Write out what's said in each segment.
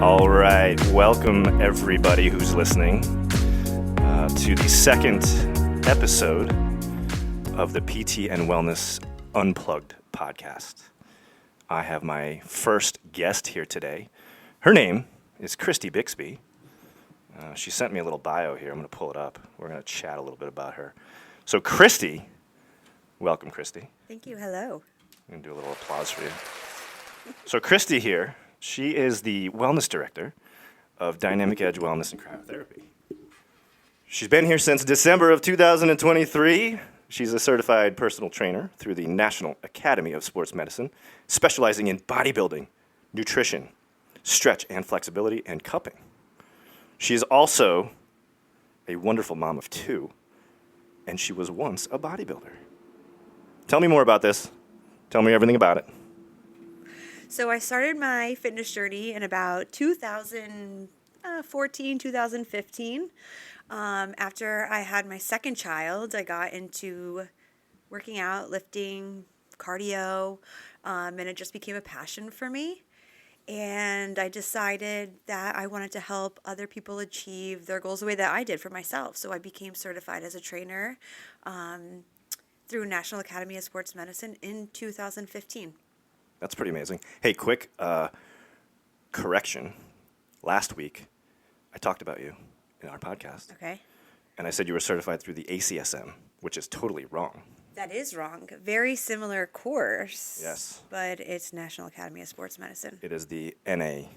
All right, welcome everybody who's listening to the second episode of the PT and Wellness Unplugged podcast. I have my first guest here today. Her name is Christy Byxbee. She sent me a little bio here. I'm going to pull it up. We're going to chat a little bit about her. So Christy, welcome Christy. Thank you. Hello. I'm going to do a little applause for you. So Christy here, she is the wellness director of Dynamic Edge Wellness and Cryotherapy. She's been here since December of 2023. She's a certified personal trainer through the National Academy of Sports Medicine, specializing in bodybuilding, nutrition, stretch and flexibility, and cupping. She is also a wonderful mom of two, and she was once a bodybuilder. Tell me more about this. Tell me everything about it. So I started my fitness journey in about 2014, 2015. After I had my second child, I got into working out, lifting, cardio, and it just became a passion for me. And I decided that I wanted to help other people achieve their goals the way that I did for myself. So I became certified as a trainer through National Academy of Sports Medicine in 2015. That's pretty amazing. Hey, quick correction. Last week, I talked about you in our podcast. Okay. And I said you were certified through the ACSM, which is totally wrong. That is wrong. Very similar course. Yes. But it's National Academy of Sports Medicine. It is the NASM.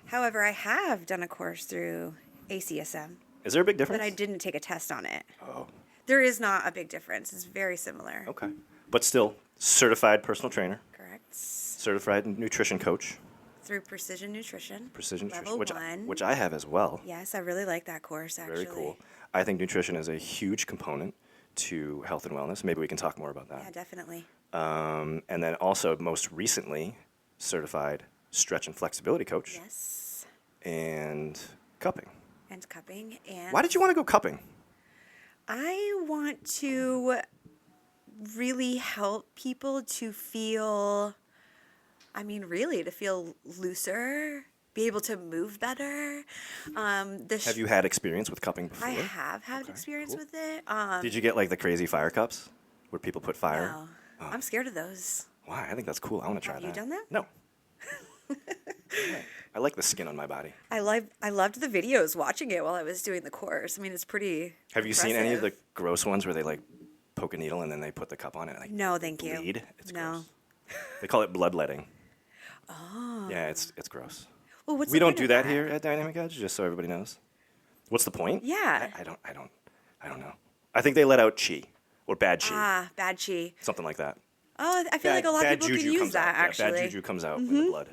However, I have done a course through ACSM. Is there a big difference? But I didn't take a test on it. Oh. There is not a big difference. It's very similar. Okay. But still, certified personal trainer. Correct. Certified nutrition coach. Through Precision Nutrition. Precision Level Nutrition, 1. which I have as well. Yes, I really like that course, actually. Very cool. I think nutrition is a huge component to health and wellness. Maybe we can talk more about that. Yeah, definitely. And then also, most recently, certified stretch and flexibility coach. Yes. And cupping. And cupping. And Why did you want to go cupping? I want to really help people to feel, to feel looser, be able to move better. Have you had experience with cupping before? I have had experience with it. Did you get like the crazy fire cups where people put fire? No. Oh. I'm scared of those. Why? I think that's cool. I want to try that. Have you done that? No. I like the skin on my body. I loved the videos watching it while I was doing the course. It's pretty Have you impressive. seen any of the gross ones where they like poke a needle and then they put the cup on it and No, thank you. bleed? It's No. gross. They call it bloodletting. Oh. Yeah, it's gross. Well, what's We the don't point do of that here at Dynamic Edge, just so everybody knows. What's the point? Yeah. I don't know. I think they let out chi or bad chi. Bad chi. Something like that. Oh, I feel like a lot of people can use that, actually. Bad juju comes out in the blood.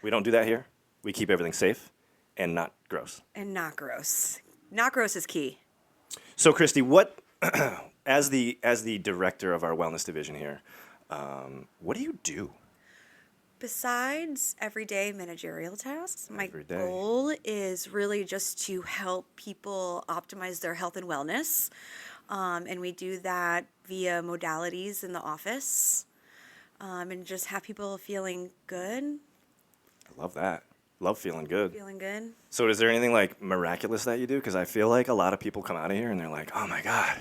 We don't do that here. We keep everything safe and not gross. And not gross. Not gross is key. So, Christy, what, as the director of our wellness division here, what do you do? Besides everyday managerial tasks, my goal is really just to help people optimize their health and wellness. And we do that via modalities in the office and just have people feeling good. I love that. Love feeling good. Feeling good. So is there anything like miraculous that you do? Because I feel like a lot of people come out of here and they're like, oh my God,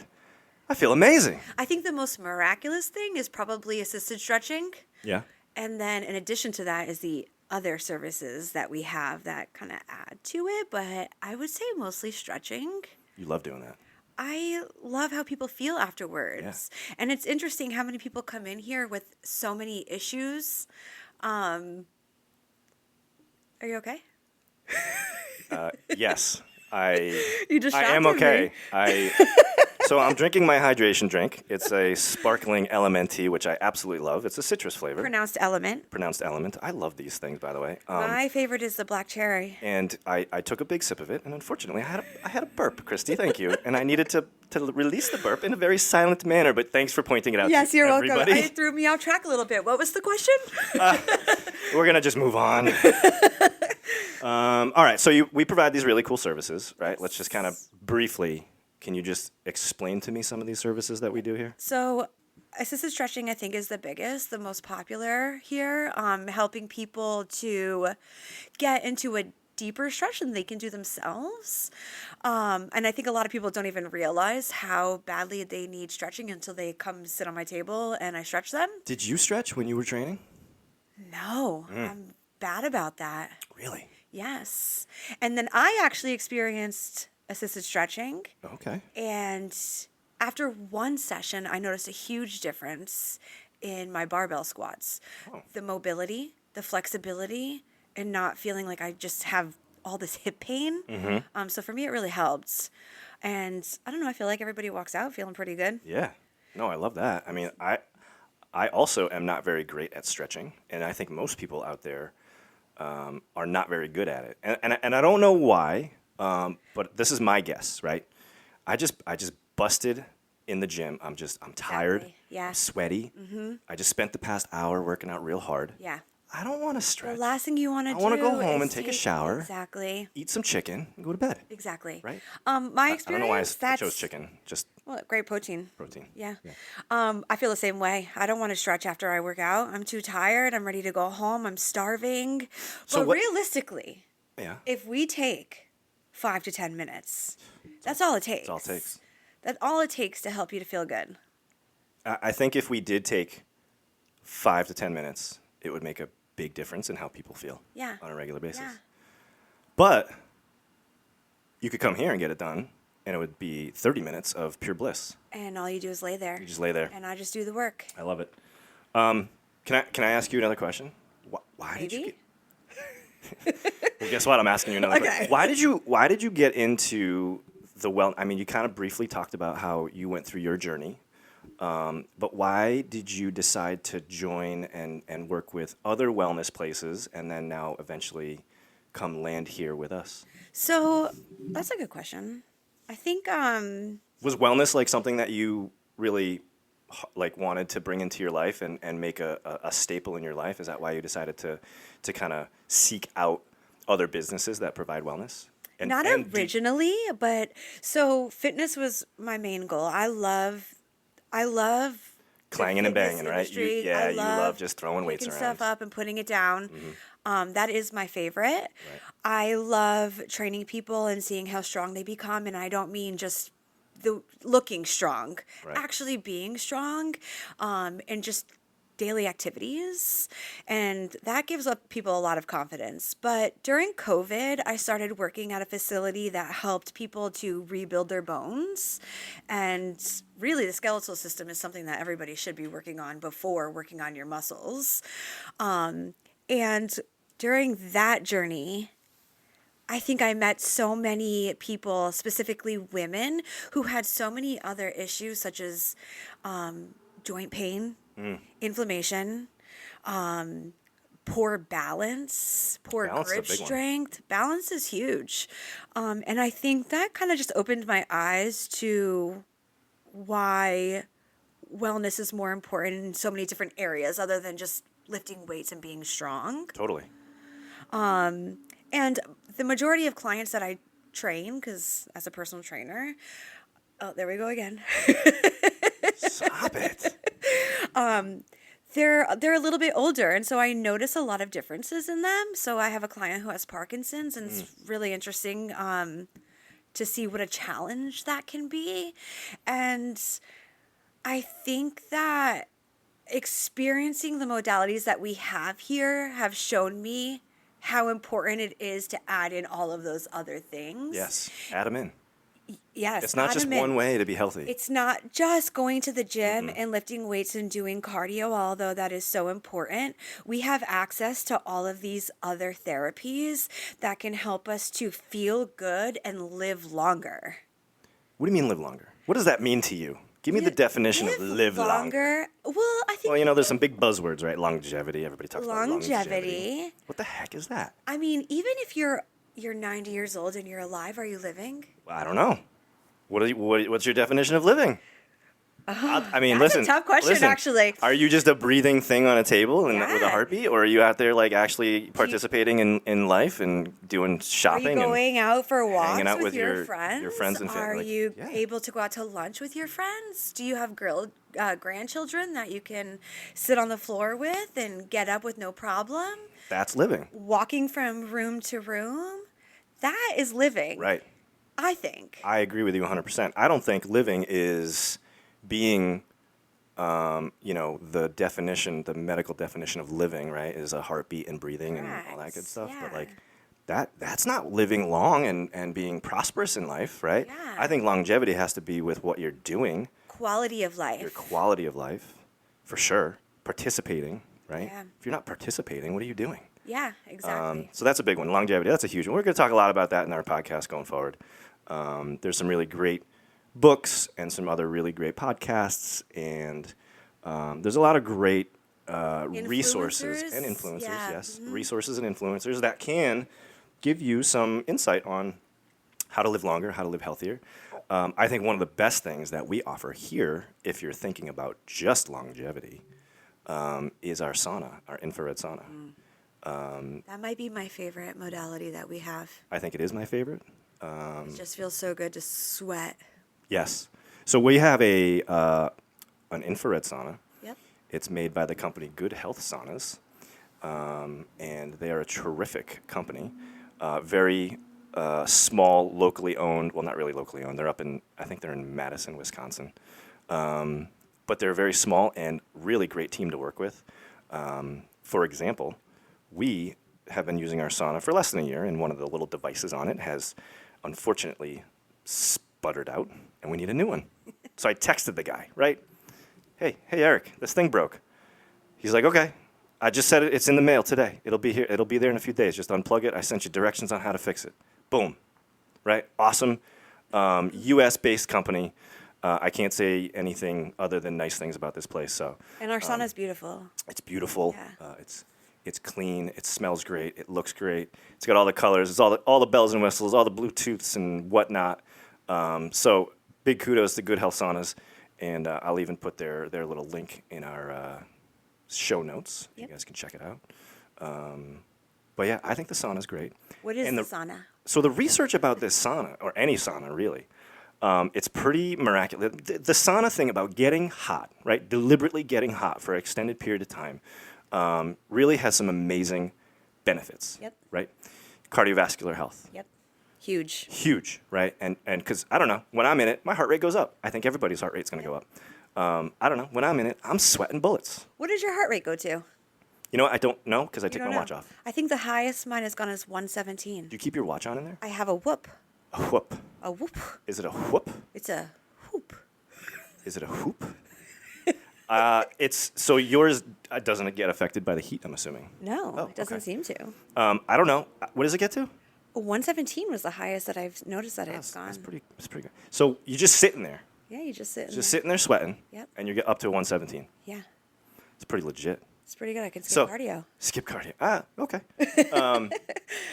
I feel amazing. I think the most miraculous thing is probably assisted stretching. Yeah. And then in addition to that is the other services that we have that kind of add to it. But I would say mostly stretching. You love doing that. I love how people feel afterwards. Yeah. And it's interesting how many people come in here with so many issues. Are you okay? Yes. You just I am shot at okay. me. So I'm drinking my hydration drink. It's a sparkling LMNT, which I absolutely love. It's a citrus flavor. Pronounced element. Pronounced element. I love these things, by the way. My favorite is the black cherry. And I took a big sip of it, and unfortunately, I had a burp, Christy. Thank you. And I needed to release the burp in a very silent manner, but thanks for pointing it out Yes, to you're everybody. welcome. It threw me off track a little bit. What was the question? We're going to just move on. All right, so we provide these really cool services, right? Let's just kind of briefly, can you just explain to me some of these services that we do here? So assisted stretching, I think, is the biggest, the most popular here, helping people to get into a deeper stretch than they can do themselves. And I think a lot of people don't even realize how badly they need stretching until they come sit on my table and I stretch them. Did you stretch when you were training? No, I'm bad about that. Really? Yes. And then I actually experienced assisted stretching. Okay. And after one session, I noticed a huge difference in my barbell squats. Oh. The mobility, the flexibility, and not feeling like I just have all this hip pain. So for me, it really helped. And I don't know, I feel like everybody walks out feeling pretty good. Yeah. No, I love that. I mean, I also am not very great at stretching, and I think most people out there are not very good at it. And I don't know why, but this is my guess, right? I just busted in the gym. I'm tired. Exactly. Yeah. I'm sweaty. I just spent the past hour working out real hard. Yeah. I don't want to The stretch. last thing you want to do I want to go home is and take a shower, Exactly. eat some chicken, and go to bed. Exactly. Right? My experience, I don't know why I that's chose chicken. Just well, great protein. protein. Yeah. I feel the same way. I don't want to stretch after I work out. I'm too tired. I'm ready to go home. I'm starving. So But what- realistically, Yeah. if we take 5 to 10 minutes, that's all it takes. That's all it takes. That's all it takes to help you to feel good. I think if we did take 5 to 10 minutes, it would make a big difference in how people feel Yeah. on a regular basis. Yeah. But you could come here and get it done, and it would be 30 minutes of pure bliss. And all you do is lay there. You just lay there. And I just do the work. I love it. Can I ask you another question? Why did you Maybe? get... Well, guess what? I'm asking you another question. Why did you get into the I mean, you kind of briefly talked about how you went through your journey. But why did you decide to join and work with other wellness places and then now eventually come land here with us? So that's a good question. I think Was wellness like something that you really like wanted to bring into your life and make a staple in your life? Is that why you decided to kind of seek out other businesses that provide wellness? not originally, but so fitness was my main goal. I love clanging and fitness banging, right? You industry. I love just throwing weights picking around. stuff up and putting it down. That is my favorite. Right. I love training people and seeing how strong they become, and I don't mean just the looking strong, Right. actually being strong, and just daily activities, and that gives up people a lot of confidence. But during COVID, I started working at a facility that helped people to rebuild their bones, and really the skeletal system is something that everybody should be working on before working on your muscles. And during that journey, I think I met so many people, specifically women, who had so many other issues such as joint pain, inflammation, poor balance, poor Balance is a grip big one. strength. Balance is huge. And I think that kind of just opened my eyes to why wellness is more important in so many different areas other than just lifting weights and being strong. Totally. And the majority of clients that I train, because as a personal trainer, oh, there we go again. Stop it. They're a little bit older, and so I notice a lot of differences in them. So I have a client who has Parkinson's, and it's really interesting to see what a challenge that can be. And I think that experiencing the modalities that we have here have shown me how important it is to add in all of those other things. Yes. Add them in. Yes. It's not add just them in. one way to be healthy. It's not just going to the gym and lifting weights and doing cardio, although that is so important. We have access to all of these other therapies that can help us to feel good and live longer. What do you mean live longer? What does that mean to you? Give me the definition of live longer. Well, I think Well, there's some big buzzwords, right? Longevity. Everybody talks about longevity. longevity. What the heck is that? I mean, even if you're 90 years old and you're alive, are you living? I don't know. What's your definition of living? I mean, That's a listen. tough question, listen. actually. Are you just a breathing thing on a table and with a Yeah. heartbeat, or are you out there like actually participating in life and doing Are shopping you going out for walks out with with your your friends? friends and family? Are you Yeah. able to go out to lunch with your friends? Do you have grandchildren that you can sit on the floor with and get up with no problem. That's living. Walking from room to room, that is living. Right. I think. I agree with you 100%. I don't think living is being, the definition, the medical definition of living, right, is a heartbeat and breathing and all that good stuff. Yeah. But like that's not living long and being prosperous in life, right? Yeah. I think longevity has to be with what you're doing, Quality of life. your quality of life, for sure. Participating, right? Yeah. If you're not participating, what are you doing? Yeah, exactly. So that's a big one. Longevity, that's a huge one. We're going to talk a lot about that in our podcast going forward. There's some really great books and some other really great podcasts, and there's a lot of great resources and influencers, Yeah. yes, resources and influencers that can give you some insight on how to live longer, how to live healthier. I think one of the best things that we offer here, if you're thinking about just longevity, is our sauna, our infrared sauna. That might be my favorite modality that we have. I think it is my favorite. It just feels so good to sweat. Yes. So we have an infrared sauna. Yep. It's made by the company Good Health Saunas, and they are a terrific company. Very small, locally owned. Well, not really locally owned. I think they're in Madison, Wisconsin. But they're very small and really great team to work with. For example, we have been using our sauna for less than a year, and one of the little devices on it has unfortunately sputtered out, and we need a new one. So I texted the guy, right? Hey, Eric, this thing broke. He's like, okay. I just said it's in the mail today. It'll be here. It'll be there in a few days. Just unplug it. I sent you directions on how to fix it. Boom. Right? Awesome. U.S.-based company. I can't say anything other than nice things about this place. So. And our sauna's beautiful. It's beautiful. Yeah. It's clean. It smells great. It looks great. It's got all the colors. It's all the bells and whistles, all the Bluetooths and whatnot. So big kudos to Good Health Saunas, and I'll even put their little link in our show notes. Yep. You guys can check it out. But yeah, I think the sauna's great. What is And the sauna? So the research about this sauna, or any sauna really, it's pretty miraculous. The sauna thing about getting hot, right, deliberately getting hot for an extended period of time, really has some amazing benefits. Yep. Right? Cardiovascular health. Yep. Huge, right? And because, I don't know, when I'm in it, my heart rate goes up. I think everybody's heart rate's going to go up. I don't know, when I'm in it, I'm sweating bullets. What does your heart rate go to? You know what? I don't know because I take don't my know. watch off. I think the highest mine has gone as 117. Do you keep your watch on in there? I have a whoop. A whoop. A whoop. Is it a whoop? It's a whoop. Is it a whoop? So yours doesn't get affected by the heat, I'm assuming. No, Oh, it doesn't okay. seem to. I don't know. What does it get to? 117 was the highest that I've noticed that it's gone. That's pretty good. So you're just sitting there. Yeah, you just sit. Just sitting there sweating. Yep. And you get up to 117. Yeah, It's pretty legit. it's pretty good. I can skip So cardio. skip cardio. Okay.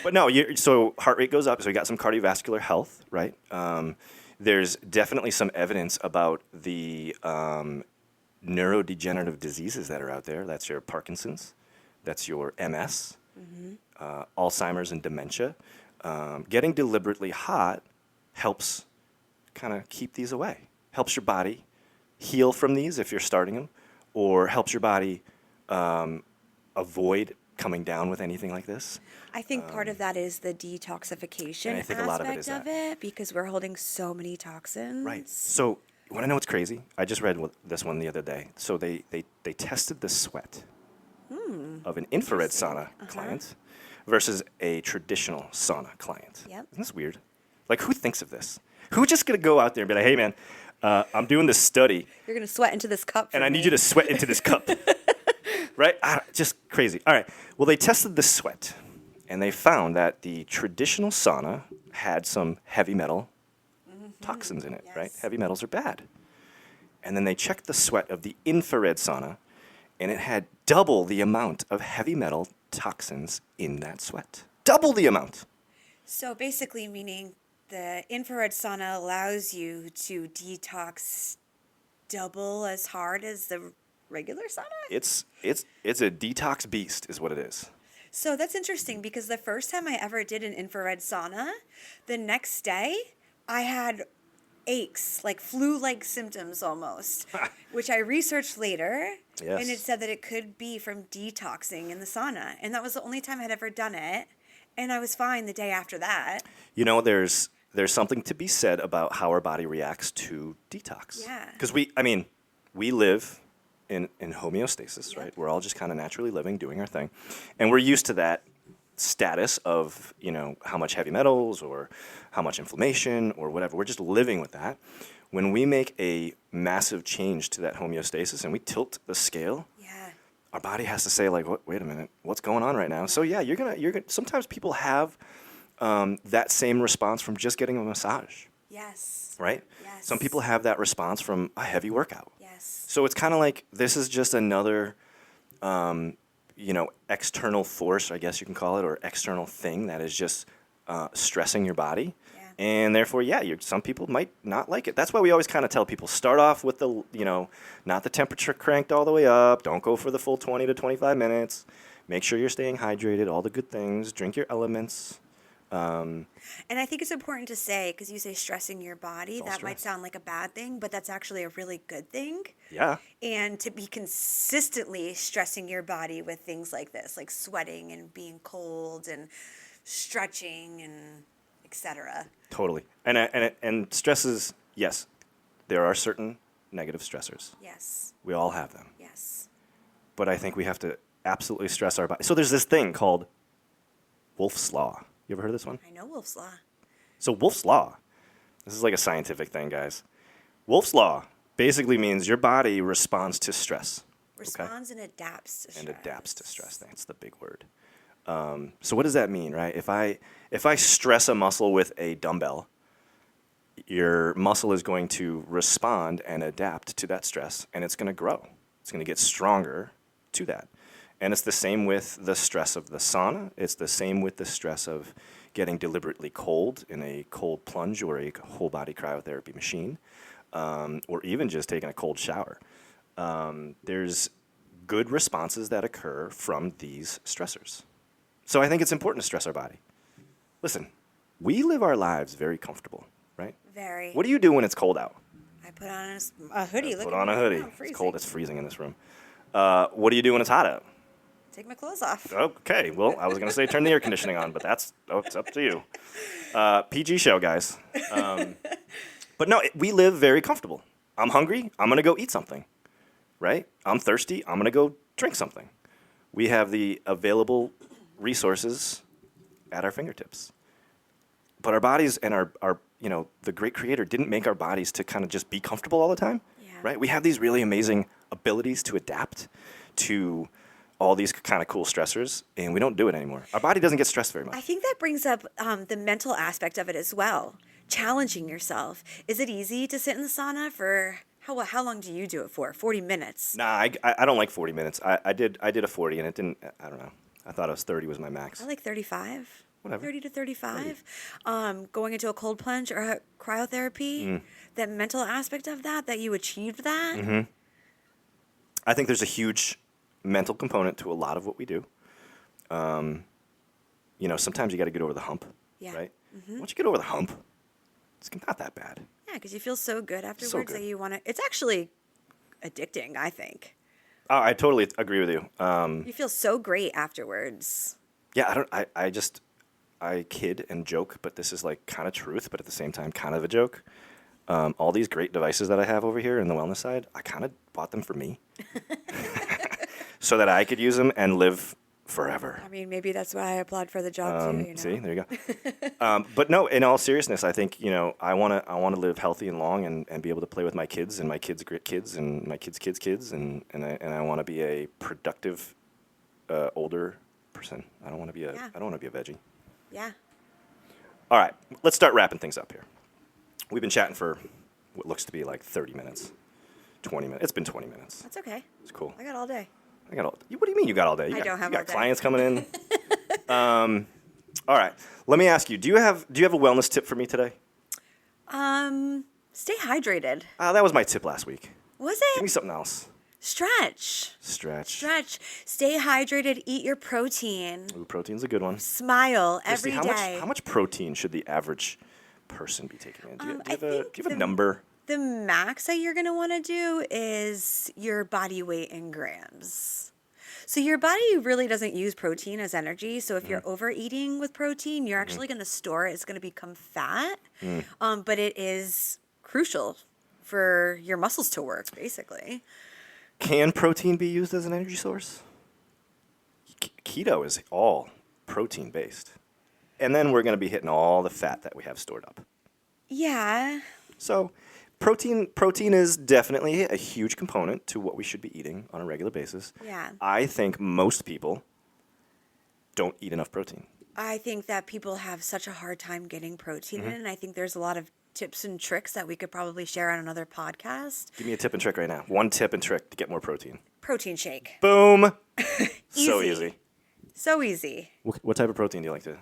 But no, so heart rate goes up. So you got some cardiovascular health, right? There's definitely some evidence about the neurodegenerative diseases that are out there. That's your Parkinson's. That's your MS, Alzheimer's and dementia. Getting deliberately hot helps kind of keep these away. Helps your body heal from these if you're starting them, or helps your body avoid coming down with anything like this. I think part of that is the detoxification And I think a lot of it aspect is of that. it because we're holding so many toxins. Right. So you want to know what's crazy? I just read this one the other day. So they tested the sweat of an infrared sauna client versus a traditional sauna client. Yep. Isn't this weird? Like, who thinks of this? Who's just going to go out there and be like, hey, man, I'm doing this study, You're going to sweat into this cup. and I need you to sweat into this cup. Right? Just crazy. All right. Well, they tested the sweat, and they found that the traditional sauna had some heavy metal toxins in it, right? Yes. Heavy metals are bad. And then they checked the sweat of the infrared sauna, and it had double the amount of heavy metal toxins in that sweat. Double the amount. So basically, meaning the infrared sauna allows you to detox double as hard as the regular sauna? It's a detox beast is what it is. So that's interesting because the first time I ever did an infrared sauna, the next day I had aches, like flu-like symptoms almost, which I researched later. Yes. And it said that it could be from detoxing in the sauna. And that was the only time I'd ever done it. And I was fine the day after that. You know, there's something to be said about how our body reacts to detox. Yeah. Because we live in homeostasis, Yep. right? We're all just kind of naturally living, doing our thing. And we're used to that status of, how much heavy metals or how much inflammation or whatever. We're just living with that. When we make a massive change to that homeostasis and we tilt the scale, Yeah. our body has to say, like, wait a minute, what's going on right now? So yeah, you're gonna. Sometimes people have that same response from just getting a massage, Yes. right? Yes. Some people have that response from a heavy workout. Yes. So it's kind of like this is just another, external force, I guess you can call it, or external thing that is just stressing your body. Yeah. And therefore, some people might not like it. That's why we always kind of tell people, start off with the, not the temperature cranked all the way up. Don't go for the full 20 to 25 minutes. Make sure you're staying hydrated, all the good things. Drink your elements. And I think it's important to say, because you say stressing your body, that might stress. sound like a bad thing, but that's actually a really good thing. Yeah. And to be consistently stressing your body with things like this, like sweating and being cold and stretching and etc. Totally. And stresses, yes, there are certain negative stressors. Yes. We all have them. Yes. But I think we have to absolutely stress our body. So there's this thing called Wolf's Law. You ever heard of this one? I know Wolf's Law. So Wolf's Law, this is like a scientific thing, guys. Wolf's Law basically means your body responds to stress. Responds and adapts to stress. And adapts to stress. That's the big word. So what does that mean, right? If I stress a muscle with a dumbbell, your muscle is going to respond and adapt to that stress, and it's going to grow. It's going to get stronger to that. And it's the same with the stress of the sauna. It's the same with the stress of getting deliberately cold in a cold plunge or a whole body cryotherapy machine, or even just taking a cold shower. There's good responses that occur from these stressors. So I think it's important to stress our body. Listen, we live our lives very comfortable, right? Very. What do you do when it's cold out? I put on a hoodie. Look Put at on me a right hoodie. now, I'm It's freezing. cold. It's freezing in this room. What do you do when it's hot out? Take my clothes off. Okay, well, I was going to say turn the air conditioning on, but it's up to you. PG show, guys. But no, we live very comfortable. I'm hungry. I'm going to go eat something, right? I'm thirsty. I'm going to go drink something. We have the available resources at our fingertips. But our bodies and our the great creator didn't make our bodies to kind of just be comfortable all the time, Yeah. right? We have these really amazing abilities to adapt to all these kind of cool stressors, and we don't do it anymore. Our body doesn't get stressed very much. I think that brings up the mental aspect of it as well. Challenging yourself. Is it easy to sit in the sauna for how long do you do it for? 40 minutes. Nah, I don't like 40 minutes. I did a 40, and it didn't. I don't know. I thought it was 30 was my max. I like 35. Whatever. 30 to 35. Going into a cold plunge or a cryotherapy, that mental aspect of that you achieved that. Mm-hmm. I think there's a huge mental component to a lot of what we do. Sometimes you got to get over the hump, Yeah. right? Once you get over the hump, it's not that bad. Yeah, because you feel so good afterwards good. that you want to. It's actually addicting, I think. Oh, I totally agree with you. You feel so great afterwards. Yeah, I kid and joke, but this is like kind of truth, but at the same time, kind of a joke. All these great devices that I have over here in the wellness side, I kind of bought them for me so that I could use them and live forever. I mean, maybe that's why I applied for the job too. See, there you go. But no, in all seriousness, I think I want to live healthy and long and be able to play with my kids and my kids' kids and my kids' kids and I want to be a productive older person. I don't want to be Yeah. I don't want to be a veggie. Yeah. All right, let's start wrapping things up here. We've been chatting for what looks to be like 30 minutes, 20 minutes. It's been 20 minutes. That's okay. It's cool. I got all day. What do you mean you got all day? I don't have you all got day. clients coming in. All right, let me ask you. Do you have a wellness tip for me today? Stay hydrated. That was my tip last week. Was Give me it? something else. Stretch. Stretch. Stay hydrated. Eat your protein. Ooh, protein's a good one. Smile every Christy, day. how much protein should the average person be taking in? Do I you think have a number? the max that you're going to want to do is your body weight in grams. So your body really doesn't use protein as energy. So if you're overeating with protein, you're actually going to store it. It's going to become fat. But it is crucial for your muscles to work, basically. Can protein be used as an energy source? Keto is all protein based. And then we're going to be hitting all the fat that we have stored up. Yeah. So protein is definitely a huge component to what we should be eating on a regular basis. Yeah. I think most people don't eat enough protein. I think that people have such a hard time getting protein in, and I think there's a lot of tips and tricks that we could probably share on another podcast. Give me a tip and trick right now. One tip and trick to get more protein. Protein shake. Boom. So easy. So easy. What type of protein do you like to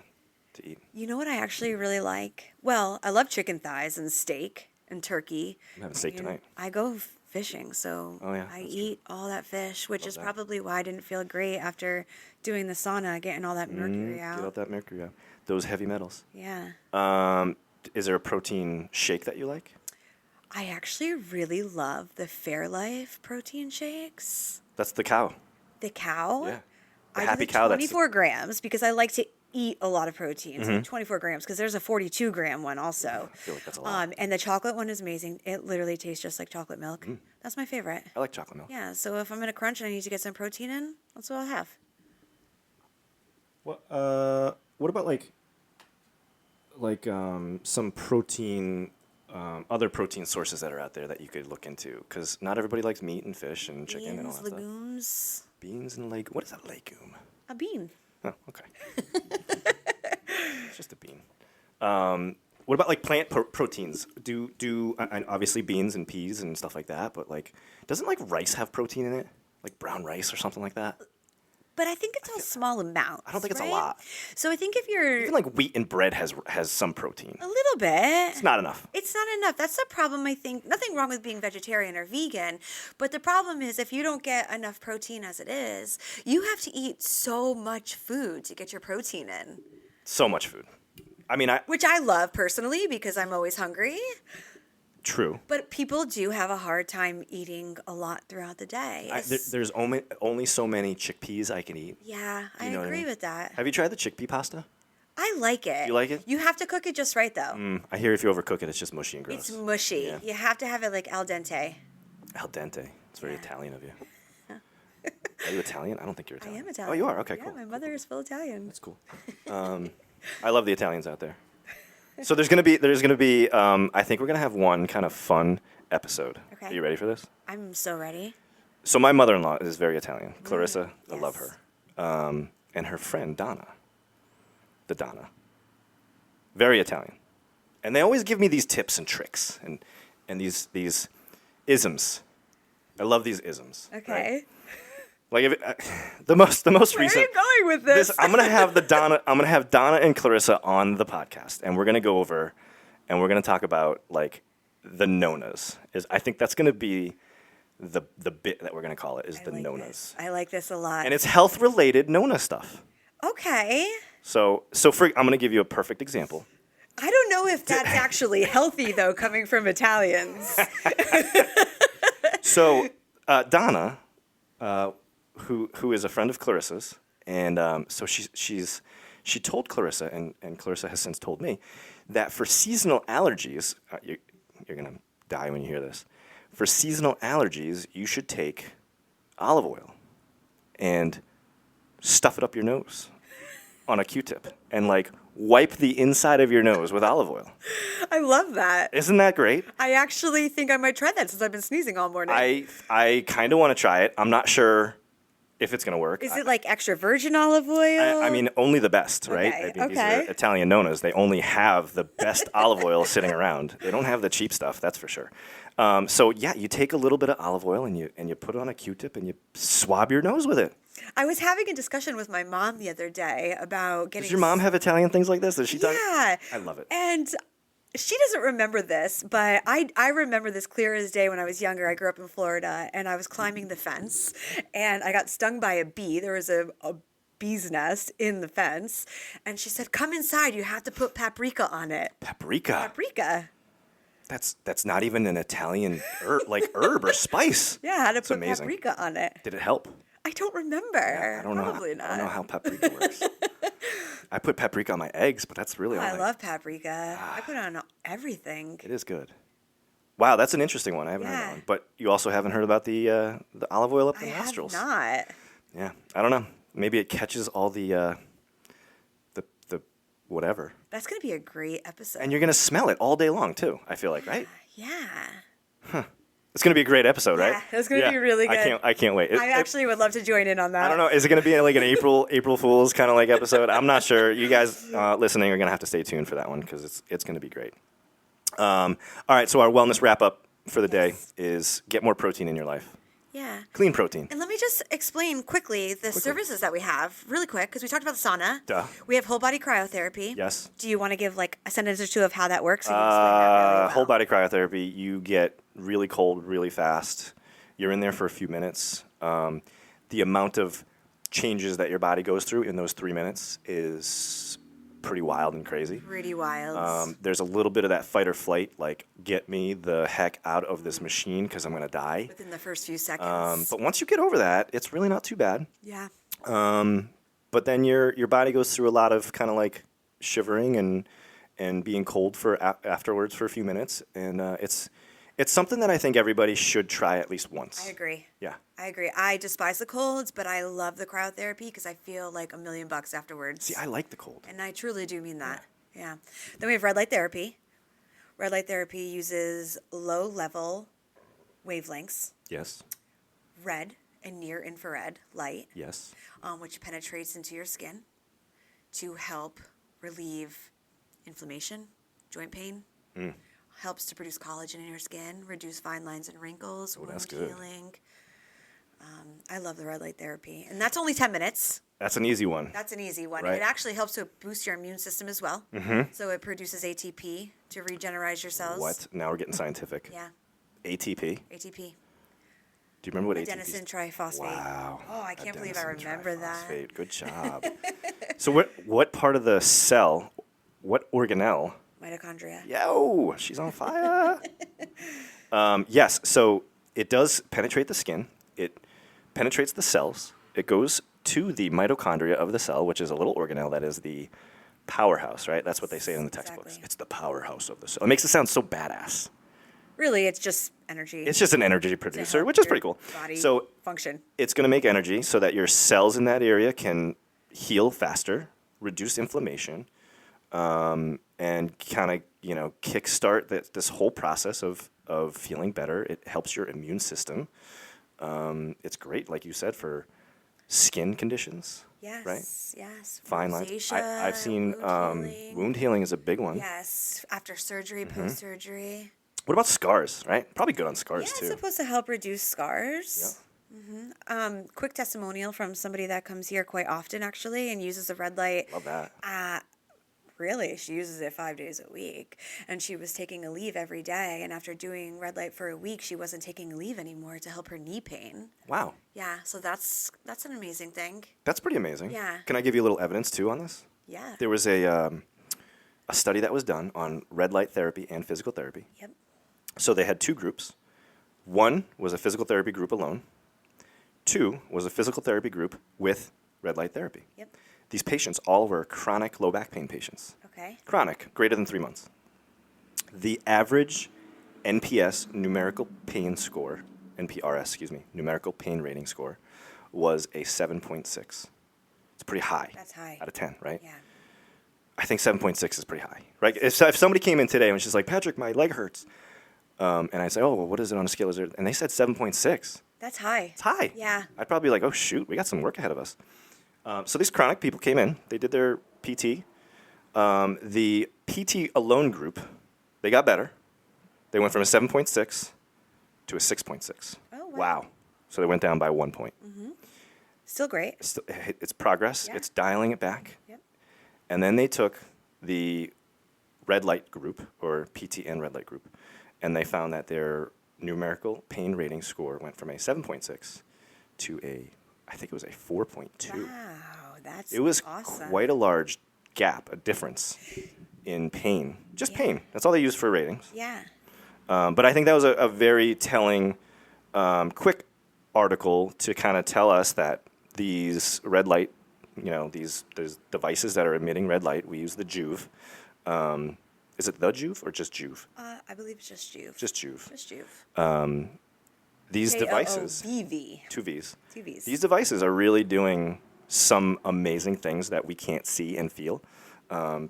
eat? You know what I actually really like? Well, I love chicken thighs and steak and turkey. I'm having steak tonight. I go fishing, so Oh, yeah, I that's eat all that fish, which is that. probably why I didn't feel great after doing the sauna, getting all that mercury out. Get out that mercury out. Those heavy metals. Yeah. Is there a protein shake that you like? I actually really love the Fairlife protein shakes. That's the cow. The cow. Yeah. The I happy do the cow. 24 grams because I like to eat a lot of proteins, like 24 grams, because there's a 42 gram one also. I feel like that's a lot. And the chocolate one is amazing. It literally tastes just like chocolate milk. That's my favorite. I like chocolate milk. Yeah, so if I'm in a crunch and I need to get some protein in, that's what I'll have. What about some protein, other protein sources that are out there that you could look into? Because not everybody likes meat and fish and chicken and all Beans, that stuff. legumes, Beans and legumes. What is a legume? a bean. Oh, okay. It's just a bean. What about like plant proteins? Obviously beans and peas and stuff like that, but like, doesn't like rice have protein in it? Like brown rice or something like that? But I think it's all small amounts. I don't think it's a right? lot. So I think if you're Even like wheat and bread has some protein. a little bit, It's not enough. it's not enough. That's the problem, I think. Nothing wrong with being vegetarian or vegan, but the problem is if you don't get enough protein as it is, you have to eat so much food to get your protein in, So much food. I mean, which I love personally because I'm always hungry. true. But people do have a hard time eating a lot throughout the day. There's only so many chickpeas I can eat. Yeah, I You know what I agree mean? with that. Have you tried the chickpea pasta? I like it. You like it? You have to cook it just right, though. I hear if you overcook it, it's just mushy and gross. It's mushy. Yeah. You have to have it like al dente. Al dente. It's very Yeah. Italian of you. Are you Italian? I don't think you're I Italian. am Italian. Oh, you are? Okay, yeah, cool. my mother is full Italian. That's cool. I love the Italians out there. So there's gonna be. I think we're gonna have one kind of fun episode. Okay. Are you ready for this? I'm so ready. So my mother-in-law is very Italian. Clarissa, I love yes. her. And her friend Donna. Very Italian. And they always give me these tips and tricks and these isms. I love these isms. right? Okay. Like the most Where recent. are you going with this? I'm gonna have Donna and Clarissa on the podcast, and we're gonna go over, and we're gonna talk about like the Nonnas. I think that's gonna be the bit that we're gonna call it is the like Nonnas, this. I like this a lot. and it's health related Nonna stuff. Okay. So I'm gonna give you a perfect example. I don't know if that's actually healthy, though, coming from Italians. So Donna, who is a friend of Clarissa's, and so she told Clarissa, and Clarissa has since told me, that for seasonal allergies, you're gonna die when you hear this. For seasonal allergies, you should take olive oil and stuff it up your nose on a Q-tip and like wipe the inside of your nose with olive oil. I love that. Isn't that great? I actually think I might try that since I've been sneezing all morning. I kind of want to try it. I'm not sure if it's going to work. Is it like extra virgin olive oil? I mean, only the best, right? Okay, I mean, these okay. are Italian Nonnas. They only have the best olive oil sitting around. They don't have the cheap stuff, that's for sure. So yeah, you take a little bit of olive oil and you put it on a Q-tip and you swab your nose with it. I was having a discussion with my mom the other day about getting. Does your mom have Italian things like this? Does she talk? Yeah. I love it. And she doesn't remember this, but I remember this clear as day when I was younger. I grew up in Florida, and I was climbing the fence, and I got stung by a bee. There was a bee's nest in the fence. And she said, come inside. You have to put paprika on it. Paprika. Paprika. That's not even an Italian herb or spice. Yeah, I had to It's put amazing. paprika on it. Did it help? I don't remember. Yeah, Probably not. I don't know how paprika works. I put paprika on my eggs, but that's really all I love paprika. I put it on everything. It is good. Wow, that's an interesting one. I haven't heard that Yeah. one. But you also haven't heard about the olive oil up the I nostrils. have not. Yeah, I don't know. Maybe it catches all the whatever, That's going to be a great episode. and you're gonna smell it all day long too. I feel like, right? Yeah. It's gonna be a great episode, right? Yeah, it's gonna be really good. I can't wait. I actually would love to join in on that. I don't know. Is it going to be like an April Fool's kind of like episode? I'm not sure. You guys listening are going to have to stay tuned for that one because it's going to be great. All right. So our wellness wrap up for the day is get more protein in your life. Yeah. Clean protein. And let me just explain quickly the services that we have, really quick, because we talked about the sauna. Duh. We have whole body cryotherapy. Yes. Do you want to give like a sentence or two of how that works? So you can explain that really well. Whole body cryotherapy. You get really cold really fast. You're in there for a few minutes. The amount of changes that your body goes through in those 3 minutes is pretty wild and crazy. Pretty wild. There's a little bit of that fight or flight, like get me the heck out of this machine because I'm going to die. Within the first few seconds. But once you get over that, it's really not too bad. Yeah. But then your body goes through a lot of kind of like shivering and being cold for afterwards for a few minutes, and it's something that I think everybody should try at least once. I agree. Yeah. I agree. I despise the colds, but I love the cryotherapy because I feel like $1,000,000 afterwards. See, I like the cold. And I truly do mean that. Yeah. Then we have red light therapy. Red light therapy uses low level wavelengths, Yes. red and near infrared light, Yes. which penetrates into your skin to help relieve inflammation, joint pain. Helps to produce collagen in your skin, reduce fine lines and wrinkles, wound that's good. healing. I love the red light therapy. And that's only 10 minutes. That's an easy one. That's an easy one. Right. It actually helps to boost your immune system as well. So it produces ATP to regenerate your cells. What? Now we're getting scientific. Yeah, ATP. ATP. Do you remember what ATP is? Adenosine triphosphate. Wow. Oh, I can't believe I remember that. Triphosphate. Good job. So what part of the cell, what organelle? Mitochondria. Yo, she's on fire. Yes, so it does penetrate the skin. It penetrates the cells. It goes to the mitochondria of the cell, which is a little organelle that is the powerhouse, right? That's what they say in the textbooks. Exactly. It's the powerhouse of the cell. It makes it sound so badass. Really, it's just energy. It's just an energy to producer, help which is your pretty cool. Body So function. it's going to make energy so that your cells in that area can heal faster, reduce inflammation, and kind of kickstart this whole process of feeling better. It helps your immune system. It's great, like you said, for skin conditions. Yes. Right? Yes. Fine lines. Rosacea, I've seen wound healing. wound healing is a big one. Yes. After surgery, post surgery. What about scars? Right? Probably good on scars Yeah, too. it's supposed to help reduce scars. Quick testimonial from somebody that comes here quite often, actually, and uses the red light. Love that. Really, she uses it 5 days a week, and she was taking a leave every day. And after doing red light for a week, she wasn't taking a leave anymore to help her knee pain. Wow. Yeah, so that's an amazing thing. That's pretty amazing. Yeah. Can I give you a little evidence too on this? Yeah. There was a study that was done on red light therapy and physical therapy. Yep. So they had two groups. One was a physical therapy group alone. Two was a physical therapy group with red light therapy. Yep. These patients all were chronic low back pain patients. Okay. Chronic, greater than 3 months. The average NPS numerical pain score, NPRS, numerical pain rating score, was a 7.6. It's pretty high. That's high. Out of 10, right? Yeah. I think 7.6 is pretty high, right? If somebody came in today and she's like, Patrick, my leg hurts, and I say, oh, well, what is it on a scale? And they said 7.6. That's high. It's high. Yeah. I'd probably be like, oh, shoot, we got some work ahead of us. So these chronic people came in. They did their PT. The PT alone group, they got better. They went from a 7.6 to a 6.6. Oh, wow. Wow. So they went down by 1 point. Still great. It's progress. Yeah. It's dialing it back. Yep. And then they took the red light group, or PT and red light group, and they found that their numerical pain rating score went from a 7.6 to I think it was a 4.2. Wow, That's It was awesome. quite a large gap, a difference in pain. Just pain. That's all they use for ratings. Yeah. But I think that was a very telling, quick article to kind of tell us that these red light, there's devices that are emitting red light. We use the Juve. Is it the Juve or just Juve? I believe it's just Juve. Just Juve. Just Juve. These devices, J-O-O-V-V. two V's. Two V's. These devices are really doing some amazing things that we can't see and feel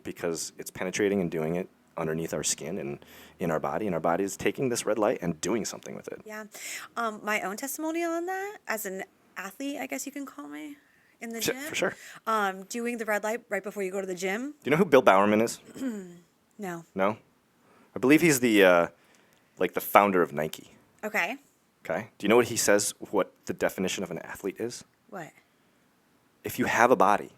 because it's penetrating and doing it underneath our skin and in our body. And our body is taking this red light and doing something with it. Yeah. My own testimonial on that, as an athlete, I guess you can call me, in the gym. For sure. Doing the red light right before you go to the gym. Do you know who Bill Bowerman is? No. No? I believe he's the founder of Nike. Okay. Okay? Do you know what he says, what the definition of an athlete is? What? If you have a body,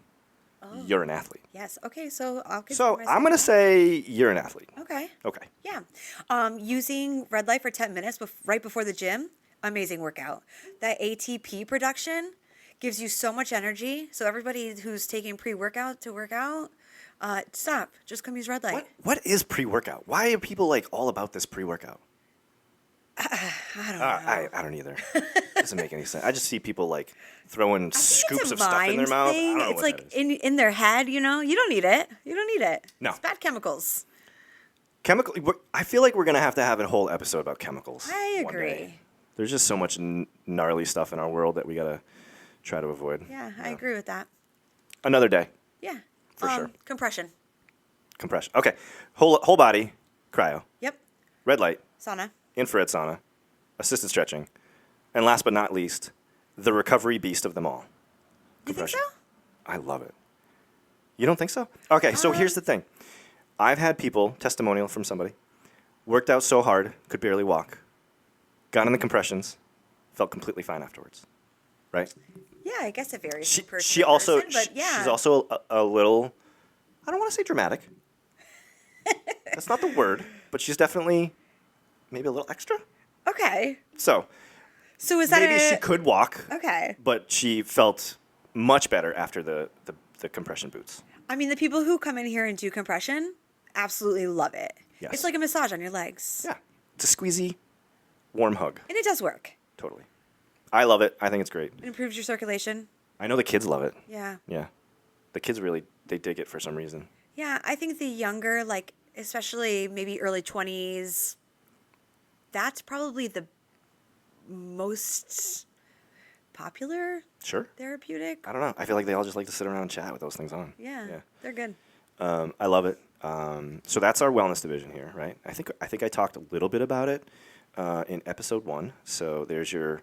you're an athlete. Yes. Okay. So I'll get. So I'm going to say you're an athlete. Okay. Okay. Yeah. Using red light for 10 minutes right before the gym, amazing workout. That ATP production gives you so much energy. So everybody who's taking pre-workout to work out, stop. Just come use red light. What is pre-workout? Why are people all about this pre-workout? I don't know. I don't either. Doesn't make any sense. I just see people throwing I think scoops it's a of stuff in their mind mouth. I thing. don't know It's what like that is. in their head, You don't need it. You don't need it. No. It's bad chemicals. I feel like we're going to have a whole episode about chemicals. I one agree. day. There's just so much gnarly stuff in our world that we got to try to avoid. Yeah, I agree with that. Another day. Yeah. For sure. Compression. Compression. Okay. Whole body, cryo, Yep. red light, Sauna. infrared sauna, assisted stretching, and last but not least, the recovery beast of them all. You think so? I love it. You don't think so? Okay, so here's the thing. I've had people, testimonial from somebody, worked out so hard, could barely walk, got in the compressions, felt completely fine afterwards. Right? Yeah, I guess it varies from person She to also, person, but yeah. she's also a little, I don't want to say dramatic. That's not the word, but she's definitely maybe a little extra. Okay. So is that maybe she could walk, Okay. but she felt much better after the compression boots. I mean, the people who come in here and do compression absolutely love it. Yes. It's like a massage on your legs. Yeah. It's a squeezy, warm hug. And it does work. Totally. I love it. I think it's great. It improves your circulation. I know the kids love it. Yeah. Yeah. The kids really, they dig it for some reason. Yeah, I think the younger, especially maybe early 20s, that's probably the most popular Sure. therapeutic. I don't know. I feel like they all just like to sit around and chat with those things on. Yeah, they're good. I love it. So that's our wellness division here, right? I think I talked a little bit about it in episode 1. So there's your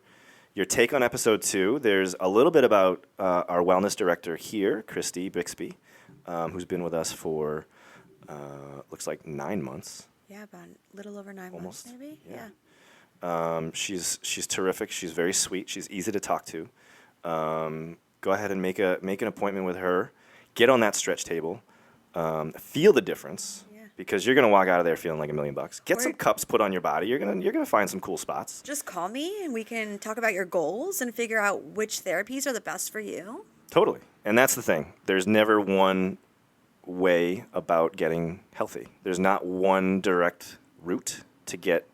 take on episode 2. There's a little bit about our wellness director here, Christy Byxbee, who's been with us for looks like 9 months. Yeah, about a little over 9 Almost, months, maybe. yeah. Yeah. She's terrific. She's very sweet. She's easy to talk to. Go ahead and make an appointment with her. Get on that stretch table. Feel the difference. Yeah. Because you're gonna walk out of there feeling like $1 million. Get Or- some cups put on your body. You're gonna find some cool spots. Just call me and we can talk about your goals and figure out which therapies are the best for you. Totally. And that's the thing. There's never one way about getting healthy. There's not one direct route to get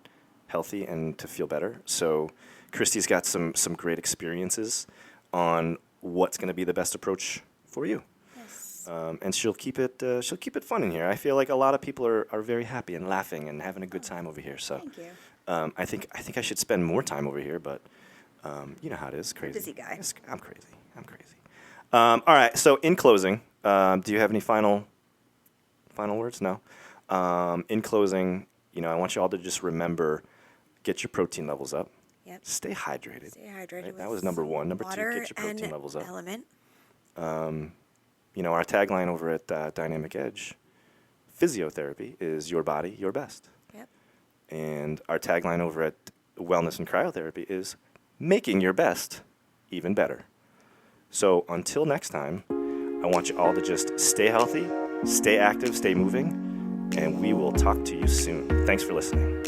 healthy and to feel better. So Christy's got some great experiences on what's going to be the best approach for you. Yes. And she'll keep it fun in here. I feel like a lot of people are very happy and laughing and having a good time over here. So Thank you. I think I should spend more time over here, but you know how it is. Crazy. busy guy. I'm crazy. All right. So in closing, do you have any final words? No. In closing, I want you all to just remember, get your protein levels up. Yep. Stay hydrated. Stay hydrated. Right? With That was number 1. Number 2, water get your protein and levels up. Element. Our tagline over at Dynamic Edge, physiotherapy is your body, your best. Yep. And our tagline over at Wellness and Cryotherapy is making your best even better. So until next time, I want you all to just stay healthy, stay active, stay moving, and we will talk to you soon. Thanks for listening.